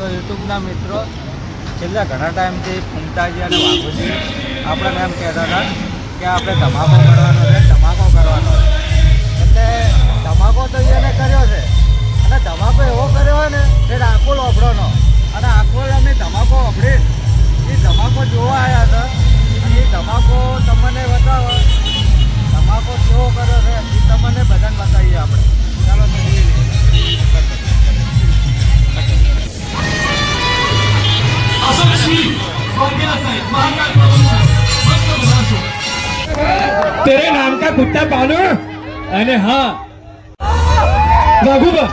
તો યુટ્યુબના મિત્રો છેલ્લા ઘણા ટાઈમથી ફૂમતાજી અને વાઘુજી આપણને એમ કહેતા હતા કે આપણે ધમાકો કરવાનો છે, ધમાકો કરવાનો છે. એટલે ધમાકો તો એને કર્યો છે અને ધમાકો એવો કર્યો હોય ને તે આકુલ ઓભળોનો અને આકુલ અમે ધમાકો ઓભળી એ ધમાકો જોવા આવ્યા હતા અને એ ધમાકો તમને બતાવો ધમાકો કેવો કર્યો છે એ તમને બધાને બતાવીએ આપણે. ચાલો તો तेरे नाम का कुत्ता पालो અને હા વાઘુબા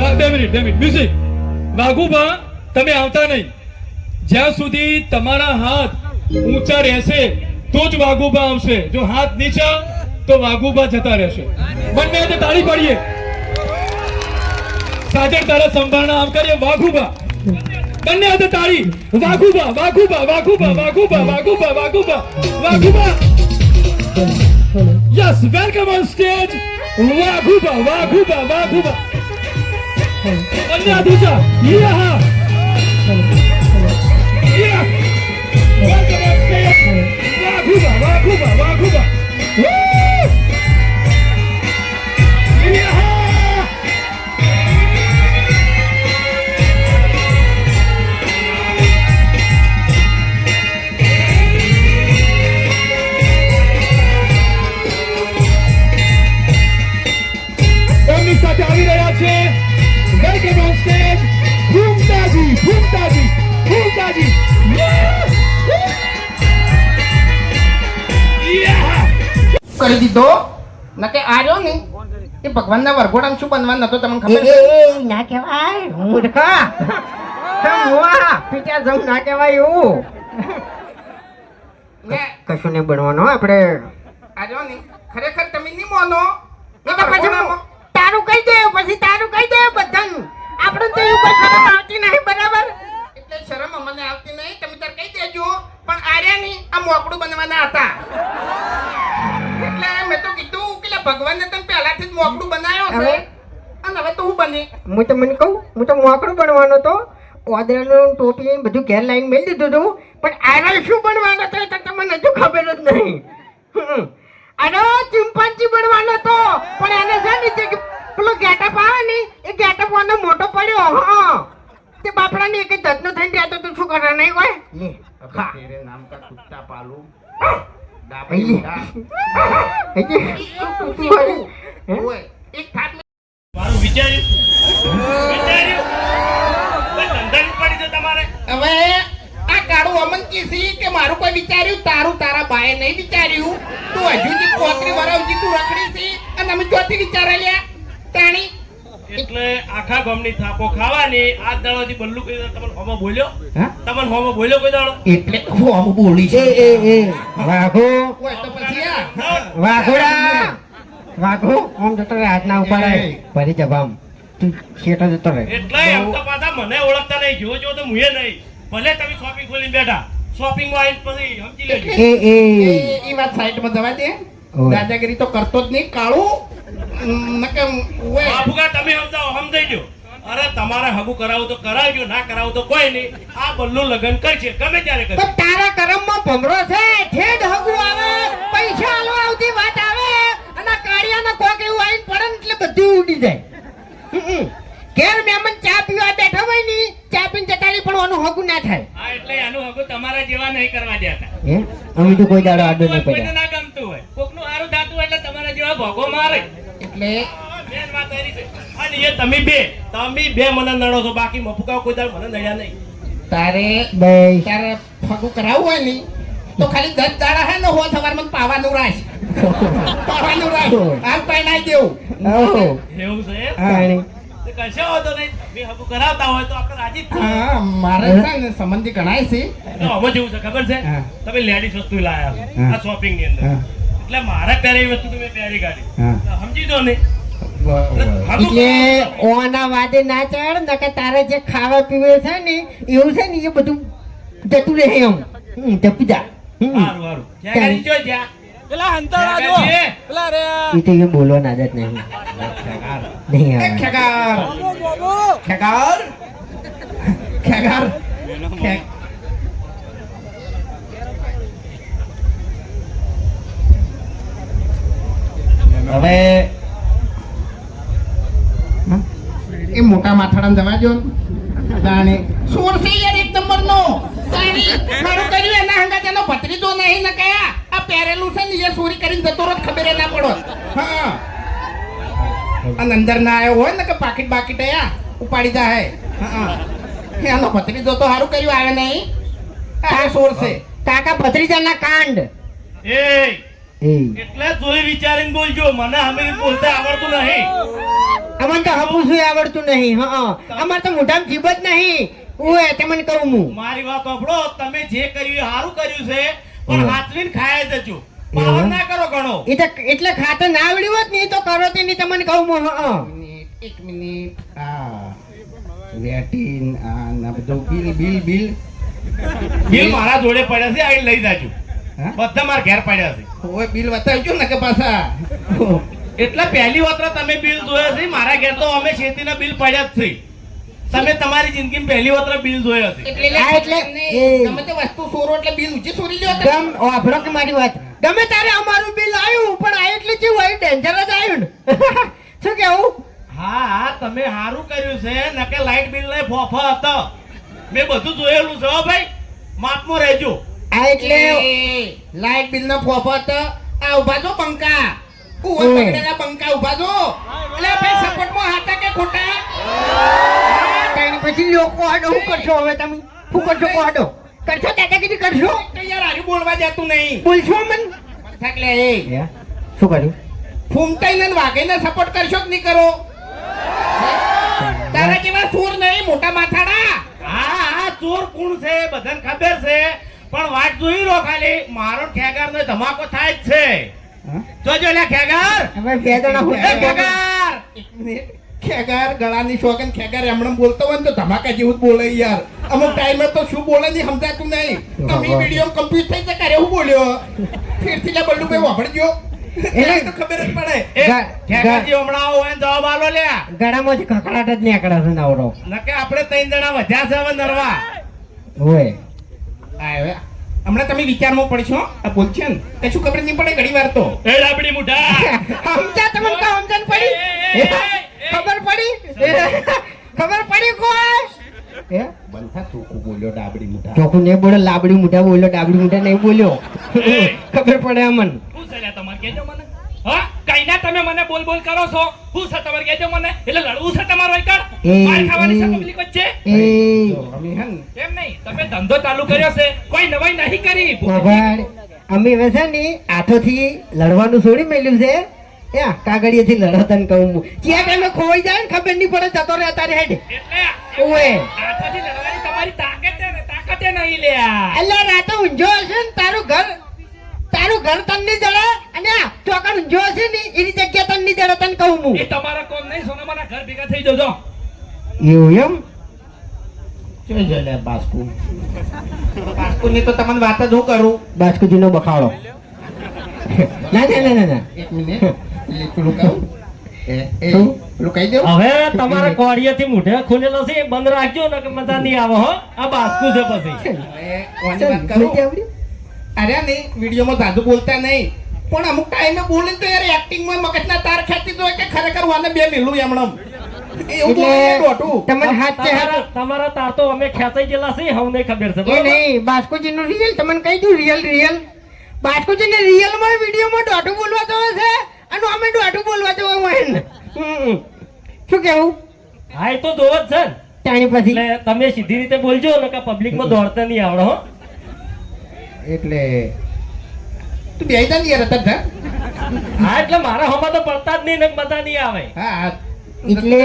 2 મિનિટ મ્યુઝિક. વાઘુબા તમે આવતા નહીં જ્યાં સુધી તમારા હાથ ઊંચા રહેશે તો જ વાઘુબા આવશે. જો હાથ નીચા તો વાઘુબા જતા રહેશે. બંને હાથે તાળી પાડીએ. સાજર તારા સંભાળના આમ કરીએ વાઘુબા. બંને હાથે તાળી. વાઘુબા વાઘુબા વાઘુબા વાઘુબા વાઘુબા વાઘુબા વાઘુબા. Yes, welcome on stage. Waguba, Waguba, Waguba. Another, yeah. Yeah. Welcome on stage. Waguba, Waguba, Waguba. Woo! Yeah. સાથે આવી રહ્યા છે. વેલકમ ઓન સ્ટેજ ફૂમતાજી ફૂમતાજી ફૂમતાજી. કરી દીધો નકે આર્યો ને એ ભગવાનના વરઘોડામાં શું બનવાનું નતો તમને ખબર છે? ના કહેવાય મૂર્ખા. મોવા પીટા જમ ના કહેવાય એવું કશું નહીં બનવાનું આપણે. આર્યો ને ખરેખર તમે નહીં મોનો તારું કહી દે પછી તારું કહી દે બધાનું. આપણે તો એવું કોઈ શરમ આવતી નહીં બરાબર. એટલે શરમ અમને આવતી નહીં તમે તાર કહી દેજો પણ આર્યા ની આ મોકડું બનવાના હતા એટલે મેં તો કીધું કે ભગવાનને તમે પહેલાથી જ મોકડું બનાવ્યો છે અને હવે તો હું બની હું તમને કહું હું તો મોકળું બનવાનો તો ઓદરાનું ટોપી બધું ઘેર લાઈન મેળી દીધું હતું પણ આના શું બનવાનો તો એ તો તમને હજુ ખબર જ નહીં. આનો ચિંપાંજી બનવાનો તો પણ એને છે ને જે પેલો ગેટઅપ આવે ને એ ગેટઅપ વાનો મોટો પડ્યો. હા તે બાપડાને એક જ ધતનો થઈને રહેતો તો શું કરવા નહીં હોય લે ખા તેરે નામ કા કુત્તા પાલું એક થાક મારું વિચાર્યું ધંધાની પડી છે તમારે. હવે આ કાળું અમન કીસી કે મારું કોઈ વિચાર્યું તારું તારા બાએ નહીં વિચાર્યું. તું હજુ જે 35 વર્ષ સુધી તું રખડી છે અને અમે ચોથી વિચારેલ્યા તાણી એટલે આખા ગામની થાપો ખાવાની. આ દાડોથી બલ્લુ કોઈ તમને હોમો બોલ્યો? તમને હોમો બોલ્યો કોઈ દાડો? એટલે હું આમ બોલી છે એ વાઘો ઓય તો પછી આ વાઘોડા વાઘો આમ જતો રહે હાથ ના ઉપાડે ભરી જવામ તું શેઠો જતો રહે. એટલે એમ તો પાછા મને ઓળખતા નહીં. જો તો મુએ નહીં. ભલે તમે શોપિંગ ખોલીને બેઠા શોપિંગ માં આવીને પછી સમજી લેજો. એ વાત સાઈડમાં જવા દે. દાદાગીરી તો કરતો જ નહીં કાળું નકે ઓય બાપુકા તમે સમજાઈ દો. અરે તમારે હગું કરાવું તો કરાવજો, ના કરાવું તો કોઈ નહીં. આ બલ્લુ લગન કરશે ગમે ત્યારે કરશે. પણ તારા કરમમાં ભમરો છે ઠેડ હગું આવે પૈસા આલવા આવતી વાત આવે અને કાળિયાનો કોક એવું આવીને પડે ને એટલે બધું ઉડી જાય. ઘેર મહેમાન ચા પીવા બેઠા હોય ને ચા પીને જતા રહી પણ ઓનું હગું ના થાય. હા એટલે આનું હગું તમારા જેવા નહીં કરવા દેતા. અમે તો કોઈ દાડો આડો નહીં કોઈને પડ્યા. ના ગમતું હોય કોકનું સારું થતું હોય એટલે તમારા જેવા ભોગો મારે. એટલે મેન વાત એરી છે. અને એ તમે બે મને નડો છો. બાકી મફુકા કોઈ દાડ મને નડ્યા નહીં. તારે ફગું કરાવવું હોય ને તો ખાલી 10 દાડા હે ને હો સવારમાં પાવાનું રાખ હાલ પહેણાઈ દેવું. એવું છે એમ? પાણી તો કશો વાંધો નહીં. બે હગું કરાવતા હોય તો આપણે રાજી જ થઈએ. હા મારે છે ને સંબંધી ગણાય છે. તો આમાં જેવું છે ખબર છે? હા. તમે લેડીઝ વસ્તુ લાયા છો હા. આ શોપિંગ ની અંદર. હા. એટલે મારે પહેરેલી વસ્તુ તમે પહેરી કાઢી. હા. તો સમજી દો ને. એટલે ઓના વાદે ના ચડ નકે તારે જે ખાવા પીવે છે ને એવું છે ને એ બધું જતું રહે એમ જપી જા. સારું ક્યાં ગાડી જો જ્યાં પેલા હંતાળા જો પેલા રે ઈ તો એ બોલવાની આદત નહીં આવે. ખેગાર ખેગાર ખે- હવે એ મોટા માથાડાને જવા દો ને. તાણે સોર છે યાર એક નંબરનો. તાણી મારું કર્યું એના હંગાત એનો ભત્રીજો નહીં ને કયા આ પહેરેલું છે ને એ ચોરી કરીને જતો રહો ખબર ના પડો. હા અને અંદર ના આવ્યો હોય ને કે પાકીટ બાકીટ આયા ઉપાડી જાય. હા એનો ભત્રીજો તો સારું કર્યું આવે નહીં. આ સોર છે કાકા ભત્રીજાના કાંડ એ એ એટલે જોઈ વિચારીને બોલજો મને અમે બોલતા આવડતું નહીં અમને તો હપું શું આવડતું નહીં. હા અમારે તો મોઢામાં જીભ જ નહીં. ઓએ તમને કહું હું મારી વાત સાંભળો તમે જે કર્યું એ સારું કર્યું છે પણ હાથવીને ખાય જજો પાવર ના કરો ઘણો એ તો એટલે ખાતર ના આવડ્યું હોત ને એ તો કરો તે નહીં તમને કહું હું. હા એક મિનિટ આ વેટીન આ ના બધું બિલ બિલ મારા જોડે પડ્યા છે આવીને લઈ જાજો હા? બધા મારા ઘેર પડ્યા છે ઓય બિલ બતાવજો ને કે પાછા એટલે પહેલી વખત તમે બિલ જોયા છે મારા ઘેર તો અમે ખેતીના બિલ પડ્યા જ છે તમે તમારી જિંદગીમાં પહેલી વખત બિલ જોયા છે હા, એટલે એ. ગમે તે વસ્તુ સોરો એટલે બિલ ઊંચી સોરી લ્યો તમે. ગમ વાપરો કે મારી વાત ગમે તારે અમારું બિલ આવ્યું પણ આ એટલે જેવું આવ્યું ડેન્જર જ આવ્યું ને શું કેવું હા હા તમે સારું કર્યું છે નકે લાઈટ બિલ ને ફોફા હતો મેં બધું જોયેલું છે હો ભાઈ માપમાં રહેજો આ એટલે લાઈટ બિલ નો ફોફત આ ઉભા જો પંકા કુવર ઓય. પકડેલા પંકા ઉભા જો એટલે ભાઈ સપોર્ટમાં હતા કે ખોટા કઈ પછી લોકો આડો શું કરશો હવે તમે શું કરશો કો આડો કરશો દાદાગીરી કરશો તો યાર હારી બોલવા જતું નહીં બોલશો મન થાકલે એ શું કર્યું ફૂમતાઈને ને વાઘઈને સપોર્ટ કરશો કે નહીં કરો તારા જેવા સુર નહીં મોટા માથાડા હા હા ચોર કોણ છે બધાને ખબર છે પણ વાત જોઈ લો ખાલી મારો ખેગાર નો ધમાકો થાય જ છે જોજો લે ખેગાર હવે બે જણા હું એ ખેગાર એક મિનિટ. ખેગાર ગળાની શોખન ખેગાર એમણે બોલતો હોય ને તો ધમાકા જેવું જ બોલે યાર અમુક ટાઈમે તો શું બોલે નહીં સમજાતું નહીં તમે વિડીયો કમ્પ્લીટ થઈ જતા રે હું બોલ્યો ફેરથી લે બલ્લુ ભાઈ વાપરજો એટલે તો ખબર જ પડે એ ખેગારજી હમણાં આવો હોય ને જવાબ આલો લે ગળામાંથી કકડાટ જ નીકળે છે નવરો નકે આપણે ત્રણ જણા વધ્યા છે હવે નરવા હોય આ હવે હમણાં તમે વિચારમાં પડશો આ બોલ છે ને કશું ખબર નહીં પડે ઘણી વાર તો એ રાબડી મુઢા સમજા તમને તો સમજણ પડી ખબર પડી ખબર પડી કોઈ એ બંધા ચોખ્ખું બોલ્યો ડાબડી મુઠા ચોખ્ખું નહીં બોલે લાબડી મુઠા બોલ્યો ડાબડી મુઠા નહીં બોલ્યો ખબર પડે અમન શું છે લ્યા તમારે કહેજો મને હા કઈ ના તમે મને બોલ બોલ કરો છો શું છે તમારે કહેજો મને એટલે લડવું છે તમારો એકડ એ, માર ખાવાની છે એ. પબ્લિક વચ્ચે એ અમે હે ને કેમ નહીં તમે ધંધો ચાલુ કર્યો છે કોઈ નવાઈ નહીં કરી ખબર અમે હવે છે ને હાથોથી લડવાનું છોડી મેલ્યું છે યા કાગળિયેથી લડતન કહું હું જ્યાં ટાઈમે ખોવાઈ જાય ને ખબર નહીં પડે જતો રહે તારે હેડ એટલે ઓએ આથી લડવાની તમારી તાકાતે નહીં લ્યા અલ્યા રાતો ઊંઝો હશે ને તારું ઘર તન ની જડે અને આ ચોકડ ઊંઝો હશે ને એની જગ્યા તન ની જડે તને કહું હું એ તમારા કોમ નહીં સોનામાના ઘર ભેગા થઈ જજો એવું એમ જોઈ જો લે બાસ્કુ બાસ્કુની તો તમને વાત જ હું કરું બાસ્કુજી નો બખાડો ના ના ના ના ના એક મિનિટ એટલે પેલું કહું એ શું? પેલું કહી દઉં હવે તમારા કોડિયાથી મોઢે ખુલેલો છે એ બંધ રાખજો ને કે મજા નહીં આવે હો આ બાસ્કુ છે પછી હવે કોની વાત કરું અરે નહીં વિડીયોમાં દાદુ બોલતા નહીં પણ અમુક ટાઈમે બોલે તો યાર એક્ટિંગમાં મગજના તાર ખેંચી દો કે ખરેખર વાને બે મિલું એમણમ એવું બોલે ડોટું તમને હાથ છે હાથ તમારા તાર તો અમે ખેંચાઈ ગયેલા છે હવને ખબર છે એ બરાબર? નહીં બાસ્કુજી નું રિયલ તમને કહી દઉં રિયલ બાસ્કુજી ને રિયલ માં વિડીયોમાં દોઢું બોલવા જવે છે અને અમે દોઢું બોલવા જવા હોય ને શું કેવું હા એ તો જોવ જ છે ને. તાણી પછી એટલે તમે સીધી રીતે બોલજો ને કે પબ્લિકમાં દોડતા નહીં આવડે હો એટલે તું બે જા યાર હતા હા એટલે મારા હોમાં તો પડતા જ નહીં ને મજા નહીં આવે હા એટલે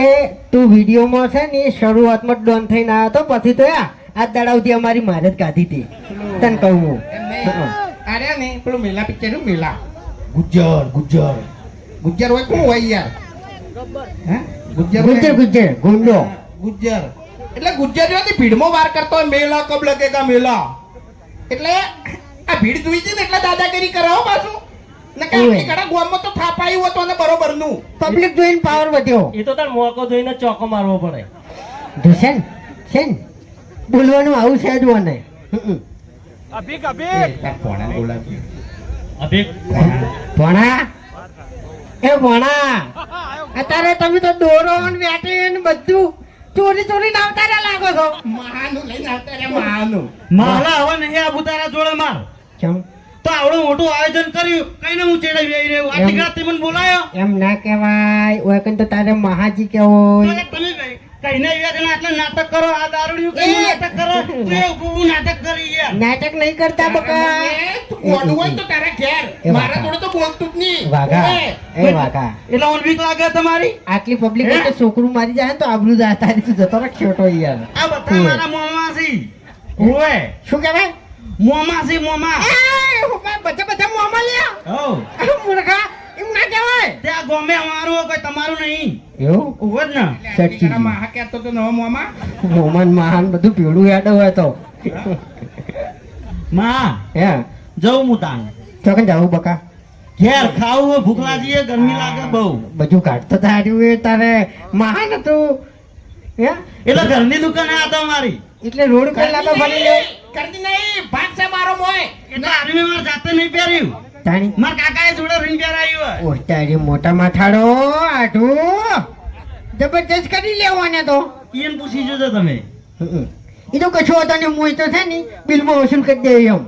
તું વિડીયોમાં છે ને શરૂઆતમાં ડોન થઈને આવ્યો તો પછી તો આ દાડાવથી અમારી મારે જ કાઢી હતી તને કહું હું એમ નહીં અરે નહીં પેલું મેલા પિક્ચર નું મેલા ગુજ્જર હોય કોણ હોય યાર હે ગુજ્જર ગુજ્જર ગુંડો ગુજ્જર એટલે ગુજ્જરીઓની ભીડમાં વાર કરતો હોય મેલા કબ લગેગા મેલા એટલે આ ભીડ જોઈ છે ને એટલે દાદાગીરી કરાવો પાછું ને કે આપણી ઘણા ગોમમાં તો થાપાયું હતું અને બરોબરનું પબ્લિક જોઈને પાવર વધ્યો એ તો તાર મોકો જોઈને ચોકો મારવો પડે ધુસેન સેન બોલવાનું આવું છે જ મને તાર પોણા બોલાવી અભિક ભણા એ ભણા અત્યારે તમે તો દોરો ને વેટી ને બધું ચોરી ચોરી લાવતા રહ્યા લાગો છો મહાનું લઈને આવતા રે મહાનું મારા હવે નહીં આબુ તારા જોડે માર ચમ તો આવડું મોટું આયોજન કર્યું કઈને હું ચેડાવી આવી રહ્યો આટલી રાતે મને બોલાયો એમ ના કહેવાય ઓય કન તો તારે મહાજી કેવોય તો તમે કઈને આવ્યા આટલા નાટક કરો આ દારૂડિયું કઈ નાટક કરો તું ઊભું નાટક કરી યાર નાટક નહીં કરતા બકા તું કોડું હોય તો તારા ઘેર એ મારા વાઘા. જોડે તો બોલતું જ નહીં વાઘા ઓય. એ વાઘા એટલે મને બીક લાગે તમારી આટલી પબ્લિક તો છોકરું મારી જાય ને તો આબરૂ જાય તારી તું જતો રાખ છોટો યાર આ બધા મારા મોમાસી ઓય શું કહેવાય મોમાસી મોમા બધા બધા મોમાં લ્યા હો મૂર્ખા એમ ના કહેવાય તે આ ગોમે અમારું કોઈ તમારું નહીં એવું ઓવ જ ને એટલે આ દીકરા માહા કહેતો તો નવો મોમાં મોમાન મહાન બધું ભેળું યાદ હોય તો માં હે જવું હું તાન ચોકન જાવું બકા ઘેર ખાવું હોય, ભૂખ લાગી હોય, ગરમી લાગે બહુ બધું કાઢતો તાર્યું એ તારે મહાન હતું હે એટલે ઘરની દુકાન આ તો મારી એટલે રોડ પર લાંબા ભરી લે કરતી નહીં ભાગ છે મારો મોય એટલે આર્મી માર જાતે નહીં પહેર્યું તાણી માર કાકાએ જોડે રીંગ પહેરાયું હોય ઓ તારી મોટા માથાડો આઠું જબરજસ્ત કરી લેવાને તો ઈયન પૂછી જોજો તમે એ તો કશો હતો ને હું તો છે ને બિલમાં વસૂલ કરી દે એમ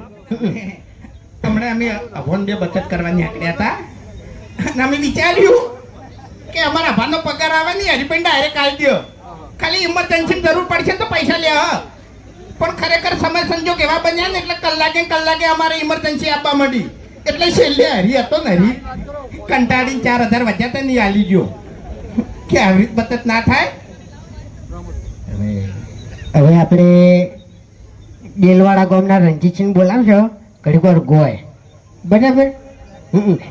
હમણાં અમે અભોન બે બચત કરવા નીકળ્યા હતા અને અમે વિચાર્યું કે અમારા અભાનો પગાર આવે ને હરીપેન ડાયરેક્ટ આવી દો ખાલી ઇમરજન્સી જરૂર પડશે ને તો પૈસા લે હ પણ ખરેખર સમય સંજોગ એવા બન્યા ને એટલે કલાકે અમારે ઇમરજન્સી આપવા માંડી એટલે છેલ્લે હરી હતો ને હરી કંટાળીને 4000 વધ્યા હતા નહીં આલી ગયો કે આવી રીત બચત ના થાય હવે આપણે ડેલવાડા ગામના રણજીતસિંહ બોલાવશો ઘડી વાર ગોય બરાબર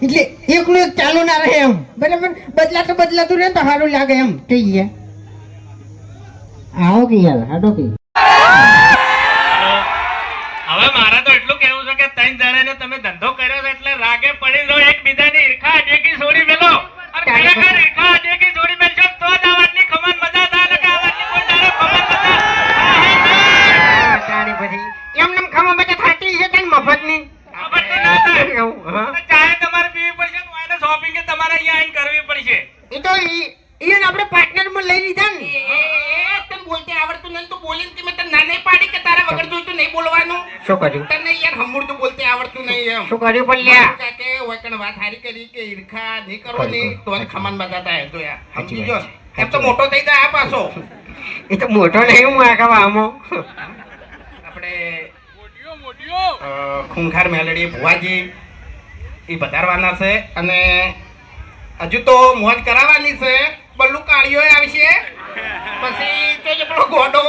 એટલે એકલું એક ચાલુ ના રહે એમ બરાબર બદલાતું રહે તો સારું લાગે એમ થઈ ગયા આવો કે યાર હાડો કે હવે મારે તો એટલું કેવું છે કે 3 જણાને તમે ધંધો કર્યો છે એટલે રાગે પડી જાઓ, એકબીજાની ઈર્ખા અડેકી છોડી મેલો અને ખરેખર ઈર્ખા અડેકી છોડી મેલશો તો જ આ વાતની ખમણ મજા થાય ને કે આ વાતની કોઈ દાડો ખમણ મજા તારી પછી એમને ખમા બધા થાતી છે તને મફતની ખબર ના થાય. એવું, હા. તો ચાહે તમારે પીવી પડશે તો એને શોપિંગ કે તમારે અહીંયા આવીને કરવી પડશે. એ તો ઈયન આપણે પાર્ટનરમાં લઈ લીધા ને તને બોલતે આવડતું નહીં તો બોલીને કે મેં તને ના નહીં પાડી કે તારા વગર જોઈતું નહીં બોલવાનું શું કર્યું તને યાર હમુરતું બોલતે આવડતું નહીં એમ શું કર્યું પણ લ્યા કે વકણ વાત હારી કરી કે ઈર્ખા નહીં કરો ને તો જ ખમાન બતાતા હે તો યાર સમજી જો એમ તો મોટો થઈ જાય આ પાછો એ તો મોટો નહીં હું આખા આમો આપણે ખૂંખાર મેલડી ભુવાજી એ વધારવાના છે અને હજુ તો મોજ કરાવવાની છે બલ્લુ કાળીઓ આવશે પછી તો જ પેલો ગોડો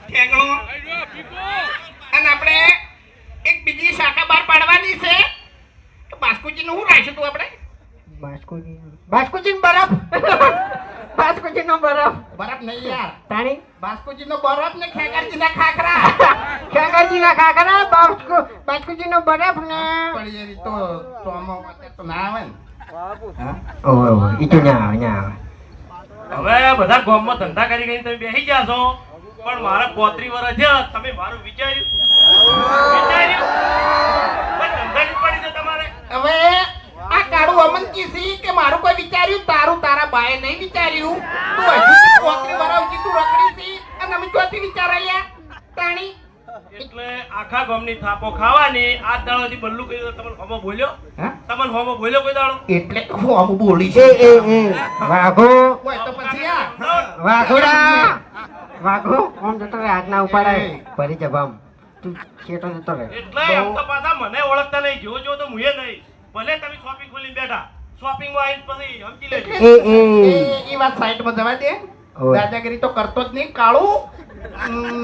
ઠેંગણો અને આપણે એક બીજી શાખા બહાર પાડવાની છે તો બાસ્કુજી નું શું રાખ્યું તું આપણે બાસ્કુજી બરફ બાસ્કુજી નો બરફ બરફ નહીં યાર તાણી બાસ્કુજી નો બરફ ને ખેગારજી ના ખાખરા ખેગાજી ના ખાખરા બાસ્કુજી નો બરફ ને પણ યાર ઈ તો ચોમો વખતે તો ના આવે ને ઓય ઈ તો ના આવે હવે બધા ગામમાં ધંધા કરી કરીને તમે બેસી ગયા છો પણ મારા 35 વર્ષ છે તમે મારું વિચાર્યું પણ ધંધાની પડી છે તમારે. હવે આ કાળું અમન કીસી કે મારું કોઈ વિચાર્યું તારું તારા બાએ નહીં વિચાર્યું તું હજુ 35 વર્ષ તું રખડી છી અને અમે ચોથી વિચારાયા તાણી એટલે આખા ગામની થાપો ખાવાની આ દાડોથી બલ્લુ કીધું તમને હોમો બોલ્યો હા? તમને હોમો બોલ્યો કોઈ દાડો એટલે તો હું આમ બોલી એ છું વાઘો હોય તો પછી આ વાઘોડા વાઘો આમ જતો રે હાથ ના ઉપાડાય ભરી જવામ તું છેટો જતો રે એટલે એમ તો પાછા મને ઓળખતા નહીં જો જો તો મુએ નહીં ભલે તમે શોપિંગ ખોલીને બેઠા શોપિંગ માં આવીને પછી સમજી લેજો. એ વાત સાઈડમાં જવા દે ઓય. દાદાગીરી તો કરતો જ નહીં કાળું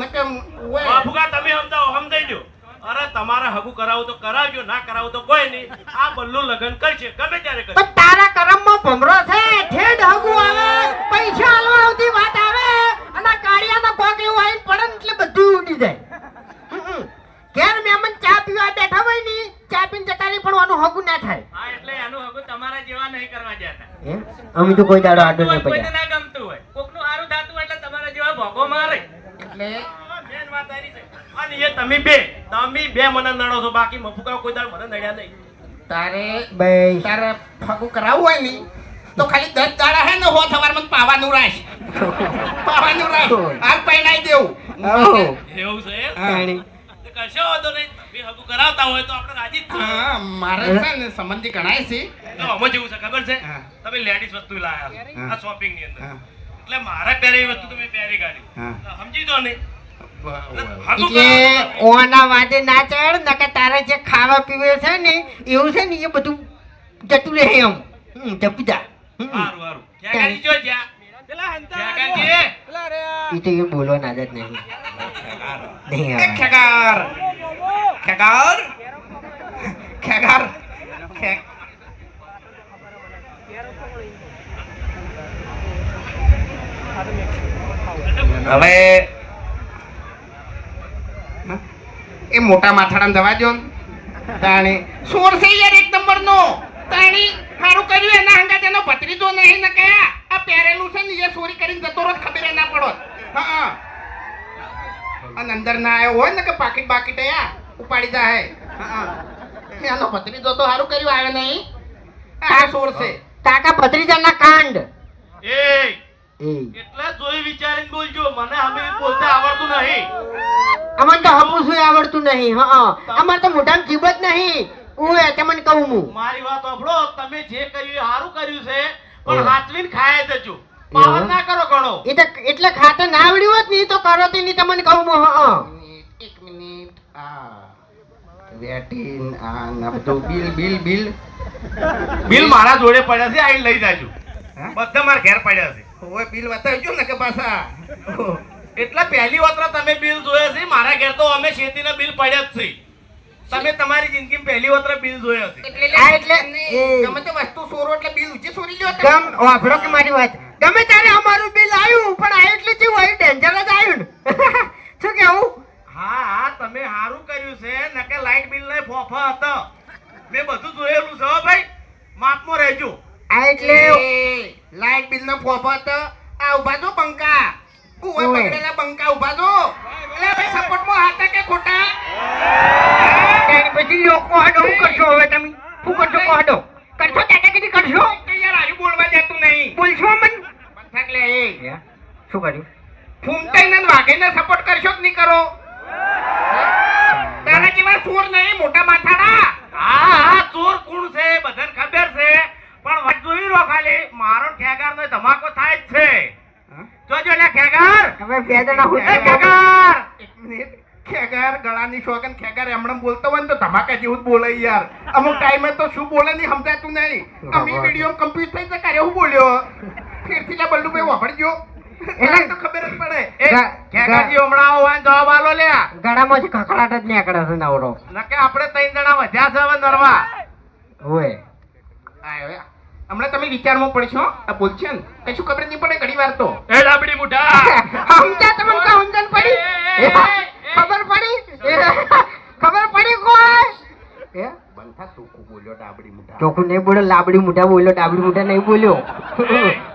નકે ઓય. બાપુકા તમે સમજાઈ દો અરે તમારે હગું કરાવું તો કરાવજો ના કરાવું તો કોઈ નહીં આ બલ્લુ લગન કરશે ગમે ત્યારે કરશે. પણ તારા કરમમાં ભમરો છે ઠેડ હગું આવે પૈસા આલવા આવતી વાત આવે અને કાળિયાના કોક એવું આવીને પડે ને એટલે બધું ઉડી જાય ઘેર મહેમાન ચા પીવા બેઠા હોય ને ચા પીને જતા રહી પણ આનું હગું ના થાય હા એટલે એનું હગું તમારા જેવા નહીં કરવા જતા. અમે તો કોઈ દાડો આડો નહીં કોઈને પડ્યા ના ગમતું હોય કોકનું સારું થતું હોય એટલે તમારા જેવા ભોગો મારે એટલે મેન વાત આરી છે. અને એ તમે બે મને નડો છો, બાકી મફુકા કોઈ દાડ મને નડ્યા નહીં. ભાઈ તારે ફગું કરાવવું હોય ને તો ખાલી 10 દાડા હે ને હો સવાર મને પાવાનું રાખ. પાવાનું રાખ. હાલ પૈણાઈ દેવું. આવો એવું છે એમ? તાણી. તો કશો વાંધો નહીં. તમે હગું કરાવતા હોય તો આપણે રાજી જ છીએ. હા, મારે છે ને સંબંધી ગણાય છે. તો આમાં જેવું છે ખબર છે? હા. તમે લેડીઝ વસ્તુ લાયા છો હા. આ શોપિંગ ની અંદર. હા. એટલે મારા પહેરે એ વસ્તુ તમે પહેરી કાઢી. હા. એટલે સમજી દો ને. હગું એટલે કરાવો ઓના વાદે ના ચડ નકે તારે જે ખાવા પીવે છે ને એવું છે ને એ બધું જતું રહે એમ જપીદા તો સારું સારું. ઠેકાજી જો જ્યાં. ઠેકાજી. એ તો એ બોલવાની આદત નહીં નહીં એ આવે. ખેગાર. ખેગાર. ખેગાર. ખે- હવે એ મોટા માથાડાને દવા દો ને. તાણી સોર છે યાર એક નંબરનો. તાણી સારું કર્યું એના હંગાત એનો ભત્રીજો નહીં ને કયા આ પહેરેલું છે ને એ ચોરી કરીને જતો રોજ ખબર ના પડો. હા અને અંદર ના આવ્યો હોય ને કે પાકીટ બાકીટ આયા ઉપાડી જાય. હા એનો ભત્રીજો તો સારું કર્યું આવે નહીં. આ સોર છે. કાકા ભત્રીજાના કાંડ એ એ એટલે જોઈ વિચારીને બોલજો. મને અમે બોલતા આવડતું નહીં. અમને તો હપુસું આવડતું નહીં. હા અમારે તો મોઢામાં જીભ જ નહીં. ઓએ તમને કહું હું મારી વાત સાંભળો. તમે જે કર્યું એ સારું કર્યું છે, પણ એવું? હાચવીને ખાય જજો. પાવર એવું? ના કરો ઘણો. એ તો એટલે ખાતે ના આવડ્યું હોત ને ઈ તો કરો તે નહીં તમને કહું હું. હા એક મિનિટ વેટીન આ બધું બિલ બિલ મારા જોડે પડ્યા છે, આઈ લઈ જાજો. બધા મારા ઘેર પડ્યા છે. હવે બિલ બતાવજો ને કે પાછા એટલે પહેલી વાત તમે બિલ જોયા છે. મારા ઘેર તો અમે શેતીના બિલ પડ્યા જ છે. તમે તમારી જિંદગીમાં પહેલી વાત બિલ જોયા છે. આ એટલે ગમે તે વસ્તુ સોરો એટલે બિલ ઊંચી સોરી લ્યો તમે. ગમ વાપરો કે મારી વાત ગમે ત્યારે અમારું બિલ આવ્યું પણ આ એટલે કેવું આવ્યું ડેન્જર જ આવ્યું ને શું કેવું હા હા, તમે સારું કર્યું છે. નકે લાઈટ બિલ ને ફોફા હતો. મેં બધું જોયેલું છે હો ભાઈ. માપમાં રહેજો. આ એટલે લાઈટ બિલ નો ફોફત આ ઉભા છો બંકા ઉવા ઓય. પકડેલા બંકા ઉભા છો એટલે ભાઈ સપોર્ટમાં હતા કે ખોટા ત્યાર પછી લોકો હાડો શું કરશો હવે તમે શું કરશો હાડો કરશો દાદાગીરી કરશો તો યાર આજુ બોલવા જતું નહીં બોલશો મન બંથાક લે એ શું કર્યું ફૂમતાઈને ને વાઘેને સપોર્ટ કરશો કે નહીં કરો તારા જેવા ચોર નહીં મોટા માથાડા હા હા, ચોર કોણ છે એ બધાને ખબર છે, પણ વાત જોઈ લો ખાલી. મારો ખેગાર નો ધમાકો થાય જ છે. જોજો લે ખેગાર. હવે બે જણા એ હું ખેગાર. એક મિનિટ ખેગાર ગળાની શોગન ખેગાર એમણે બોલતો હોય ને તો ધમાકા જેવું જ બોલે યાર અમુક ટાઈમે તો શું બોલે નહીં સમજાતું નહીં અમે વિડીયો કમ્પ્લીટ થઈ જતા હું બોલ્યો ફેરથી લે બલ્લુભાઈ વાપરજો એટલે તો ખબર જ પડે એ ખેગારજી હમણાં આવો હોય ને જવાબ આલો લે. ગળામાંથી ખખડાટ જ નીકળે છે નવરો નકે આપણે 3 જણા વધ્યા છે હવે નરવા. ઓય હમણાં તમે વિચારમાં પડશો આ બોલશે ને કશું ખબર નહીં પડે ઘણી વાર તો એ ડાબડી મુઠા. સમજ્યા તમને કહું સમજણ પડી ખબર પડી ખબર પડી કોઈ બંધા ટૂંકું બોલ્યો ડાબડી મુઠા ચોખ્ખું નહીં બોલ્યો લાબડી મોઢા બોલ્યો ડાબડી મોઢા નહીં બોલ્યો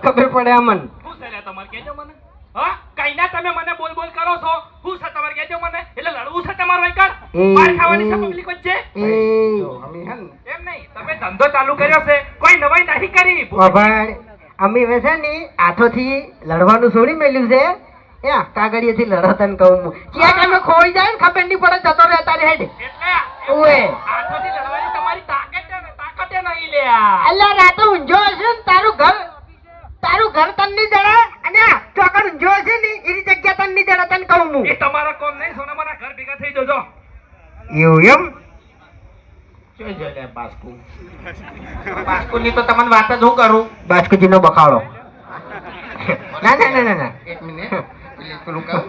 ખબર પડે અમન શું છે લે તમારે કહેજો મને. હા, કઈના તમે મને બોલ બોલ કરો છો. શું છે તમારે કહેજો મને. એટલે લડવું છે તમારે વૈકર. માર ખાવાની છે પબ્લિક વચ્ચે. એ અમે હે ને એમ નહીં, તમે ધંધો ચાલુ કર્યો છે, કોઈ નવાઈ નહીં કરી. બાબા અમે હવે છે ને હાથોથી લડવાનું છોડી મેલ્યું છે એ કાગળિયેથી લડો તને કહું હું ક્યાં ટાઈમે ખોઈ જાય ને ખબર નહીં પડે જતો રહે તારી હેડ એટલે ઓએ હાથોથી લડવાની તમારી તાકાત છે ને, તાકાતે નહીં લ્યા. અલ્લા રાતો ઊંઝો હશે ને તારું ઘર તન નહીં જડે અને આ ચોકડ ઊંઝો હશે ને એની જગ્યા તન નહીં જડે તને કહું હું એ તમારા કોમ નહીં, સોનામાના ઘર ભેગા થઈ જજો. એવું એમ જોઈ લે બાસ્કુ બાસ્કુની તો તમને વાત જ હું કરું બાસ્કુજીનો બખાડો ના ના ના ના ના એક મિનિટ પેલું કહું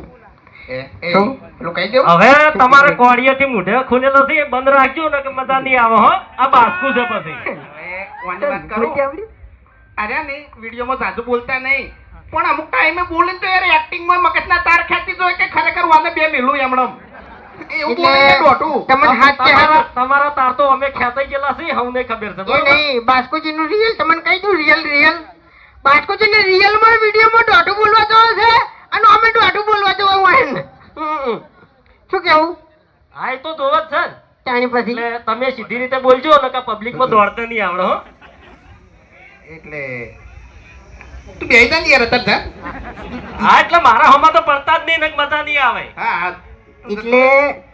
શું? પેલું કહી દઉં હવે તમારે કોડિયાથી મોઢે ખુલેલો છે, એ બંધ રાખજો ને કે મજા નહીં આવે. હો, આ બાસ્કુ છે પછી. હવે વાની વાત કરું અરે નહીં વિડીયોમાં સાચું બોલતા નહીં પણ અમુક ટાઈમે બોલે તો યાર એક્ટિંગમાં મગજના તાર ખેંચી દો કે ખરેખર વાને બે મેલું એમણમ એવું બોલે છે દોઢું તમને હાથ ચહેરા તમારા તાર તો અમે ખેંચાઈ ગયેલા છીએ, હવને ખબર છે. એ બરોબર? નહીં બાસ્કુજીનું રિયલ તમને કહી દઉં રિયલ બાસ્કુજીને રિયલમાં વિડીયોમાં દોઢું બોલવા જવો છે અને અમે દોઢું બોલવા જવો હોય ને કેવું હા એ તો જોવ જ છે ને. તાણી પછી એટલે તમે સીધી રીતે બોલજો ને કે પબ્લિકમાં દોડતા નહીં આવડે હો. એટલે તું બેહી જા ને યાર અત્યારે જા. હા એટલે મારા હમા તો પડતા જ નહીં ને મજા નહીં આવે. હા હા એટલે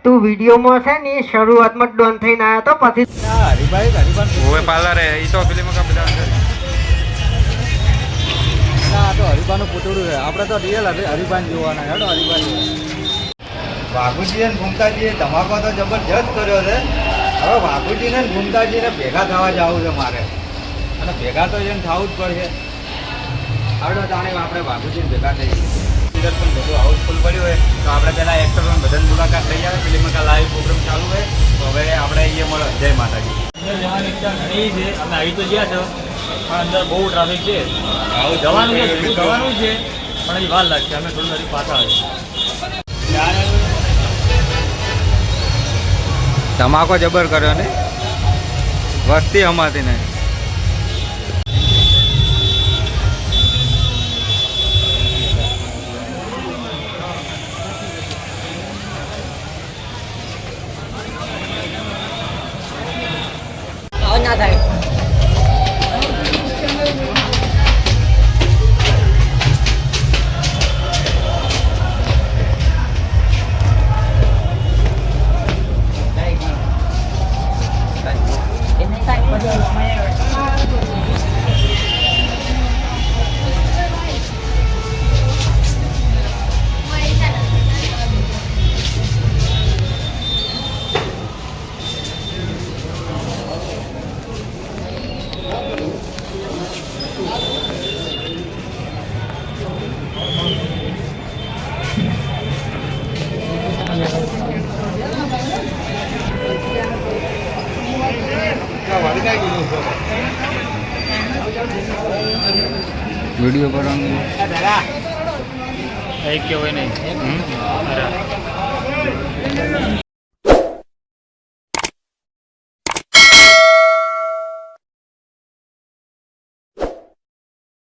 તું વિડીયોમાં છે ને શરૂઆતમાં જ ડોન થઈને આવ્યો તો પછી ઓવે પાર્લર હે ઈ તો ફિલ્મ કા બધા ના આ તો હરિભાનું પૂતળું છે આપણે તો રિયલ હરિભાન જોવાના હેડો હરિભાન વાઘુજી અને ઘૂમતાજીએ ધમાકો તો જબરજસ્ત કર્યો છે હવે વાઘુજીને ને ઘૂમતાજીને ભેગા થવા જવું છે મારે અને ભેગા તો એને થવું જ પડશે આવડો જાણે આપણે વાઘુજીને ભેગા થઈએ સિરિયલ પણ બધું હાઉસફુલ પડ્યું હોય તો આપણે પહેલાં એક્ટર પણ બધાની મુલાકાત થઈ આવે ફિલ્મમાં લાઈવ પ્રોગ્રામ ચાલુ હોય તો હવે આપણે અહીંયા મળો જય માતાજી અંદર જવાની ઈચ્છા ઘણી છે અમે આવી તો ગયા છો પણ અંદર બહુ ટ્રાફિક છે જવાનું છે ભેગું થવાનું છે પણ હજી વાર લાગશે અમે થોડું હજી પાછા આવીએ ધમાકો જબર કર્યો ને વસ્તી હમાતી ને ના થાય વિડીયો કરવાનું એક કે હોય નહીં